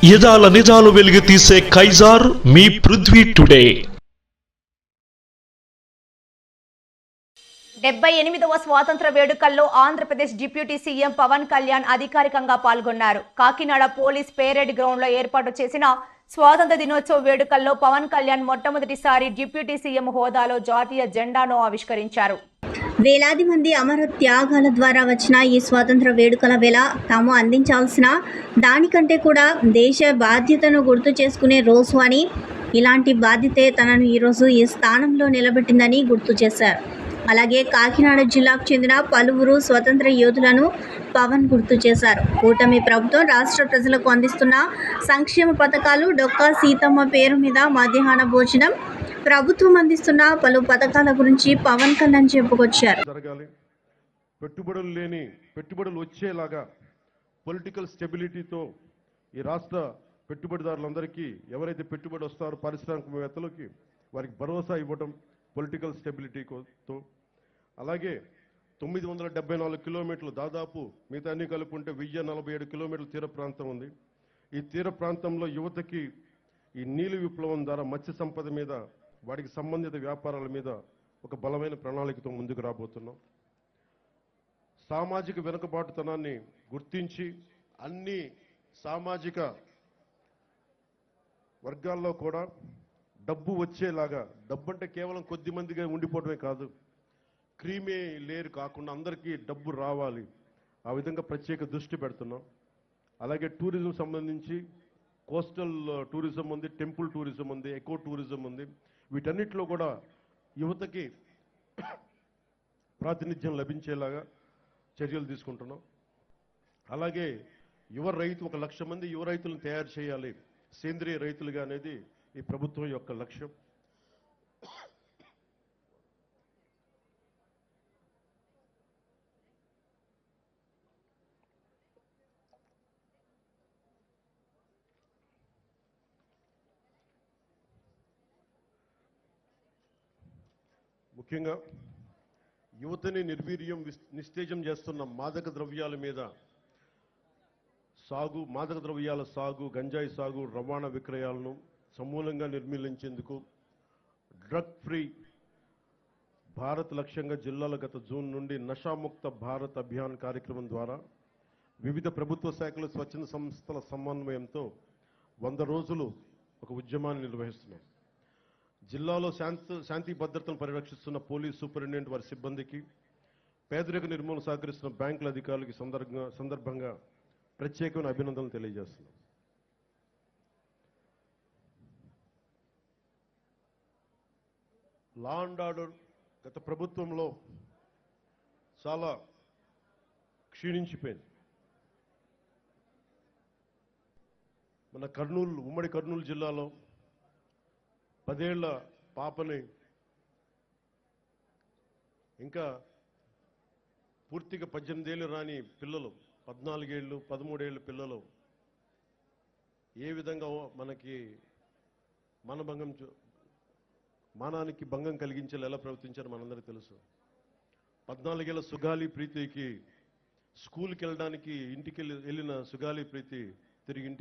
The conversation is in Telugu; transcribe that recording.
యదాల నిజాలు వెలుగు తీసే కైజార్ మీ పృథ్వీ టుడే. 78వ స్వాతంత్ర వేడుకల్లో ఆంధ్రప్రదేశ్ డిప్యూటీ సీఎం పవన్ కళ్యాణ్ అధికారికంగా పాల్గొన్నారు. కాకినాడ పోలీస్ పేరేడ్ గ్రౌండ్ లో ఏర్పాటు చేసిన స్వాతంత్ర దినోత్సవ వేడుకల్లో పవన్ కళ్యాణ్ మొట్టమొదటిసారి డిప్యూటీ సీఎం హోదాలో జాతీయ జెండాను ఆవిష్కరించారు. వేలాది మంది అమర త్యాగాల ద్వారా వచ్చిన ఈ స్వాతంత్ర వేడుకల వేళ తాము అందించాల్సిన దానికంటే కూడా దేశ బాధ్యతను గుర్తు చేసుకునే రోజు అని, ఇలాంటి బాధ్యతే తనను ఈరోజు ఈ స్థానంలో నిలబెట్టిందని గుర్తు చేశారు. అలాగే కాకినాడ జిల్లాకు చెందిన పలువురు స్వతంత్ర యోధులను పవన్ గుర్తు చేశారు. కూటమి ప్రభుత్వం రాష్ట్ర ప్రజలకు అందిస్తున్న సంక్షేమ పథకాలు, డొక్కా సీతమ్మ పేరు మీద మధ్యాహ్న భోజనం, ప్రభుత్వం అందిస్తున్న పలు పథకాల గురించి పవన్ కళ్యాణ్ చెప్పుకొచ్చారు. పెట్టుబడులు వచ్చేలాగా పొలిటికల్ స్టెబిలిటీతో ఈ రాష్ట్ర పెట్టుబడిదారులందరికీ, ఎవరైతే పెట్టుబడి వస్తారో పారిశ్రామికవేత్తలకి, వారికి భరోసా ఇవ్వడం పొలిటికల్ స్టెబిలిటీతో. అలాగే 974 కిలోమీటర్లు, దాదాపు మిగతా అన్ని కలుపుకుంటే 1047 కిలోమీటర్ల తీర ప్రాంతం ఉంది. ఈ తీర ప్రాంతంలో యువతకి ఈ నీలి విప్లవం ద్వారా మత్స్య సంపద మీద, వాటికి సంబంధిత వ్యాపారాల మీద ఒక బలమైన ప్రణాళికతో ముందుకు రాబోతున్నాం. సామాజిక వెనుకబాటుతనాన్ని గుర్తించి అన్ని సామాజిక వర్గాల్లో కూడా డబ్బు వచ్చేలాగా, డబ్బు అంటే కేవలం కొద్ది మందిగా ఉండిపోవడమే కాదు, క్రీమే లేరు కాకుండా అందరికీ డబ్బు రావాలి, ఆ విధంగా ప్రత్యేక దృష్టి పెడుతున్నాం. అలాగే టూరిజం సంబంధించి కోస్టల్ టూరిజం ఉంది, టెంపుల్ టూరిజం ఉంది, ఎకో టూరిజం ఉంది. వీటన్నిటిలో కూడా యువతకి ప్రాతినిధ్యం లభించేలాగా చర్యలు తీసుకుంటున్నాం. అలాగే యువ రైతు, 1 లక్ష మంది యువ రైతులను తయారు చేయాలి సేంద్రియ రైతులుగా అనేది ఈ ప్రభుత్వం యొక్క లక్ష్యం. ముఖ్యంగా యువతని నిర్వీర్యం, నిస్తేజం చేస్తున్న మాదక ద్రవ్యాల మీద మాదక ద్రవ్యాల సాగు, గంజాయి సాగు, రవాణా విక్రయాలను సమూలంగా నిర్మూలించేందుకు డ్రగ్ ఫ్రీ భారత్ లక్ష్యంగా జిల్లాల గత జూన్ నుండి నషాముక్త భారత్ అభియాన్ కార్యక్రమం ద్వారా వివిధ ప్రభుత్వ శాఖలు, స్వచ్ఛంద సంస్థల సమన్వయంతో 100 రోజులు ఒక ఉద్యమాన్ని నిర్వహిస్తున్నాం. జిల్లాలో శాంతి భద్రతను పరిరక్షిస్తున్న పోలీస్ సూపరింటెండెంట్, వారి సిబ్బందికి, పేదరిక నిర్మూలన సహకరిస్తున్న బ్యాంకుల అధికారులకి సందర్భంగా ప్రత్యేకమైన అభినందనలు తెలియజేస్తున్నాం. లా అండ్ ఆర్డర్ గత ప్రభుత్వంలో చాలా క్షీణించిపోయింది. మన ఉమ్మడి కర్నూలు జిల్లాలో 10 ఏళ్ల పాపని, ఇంకా పూర్తిగా 18 ఏళ్ళు రాని పిల్లలు, 14 ఏళ్ళు 13 ఏళ్ళ పిల్లలు ఏ విధంగా మనకి మానానికి భంగం కలిగించేలా ఎలా ప్రవర్తించారో మనందరికీ తెలుసు. 14 ఏళ్ల సుగాలి ప్రీతికి స్కూల్కి వెళ్ళడానికి ఇంటికి వెళ్ళిన సుగాలి ప్రీతి తిరిగి ఇంటికి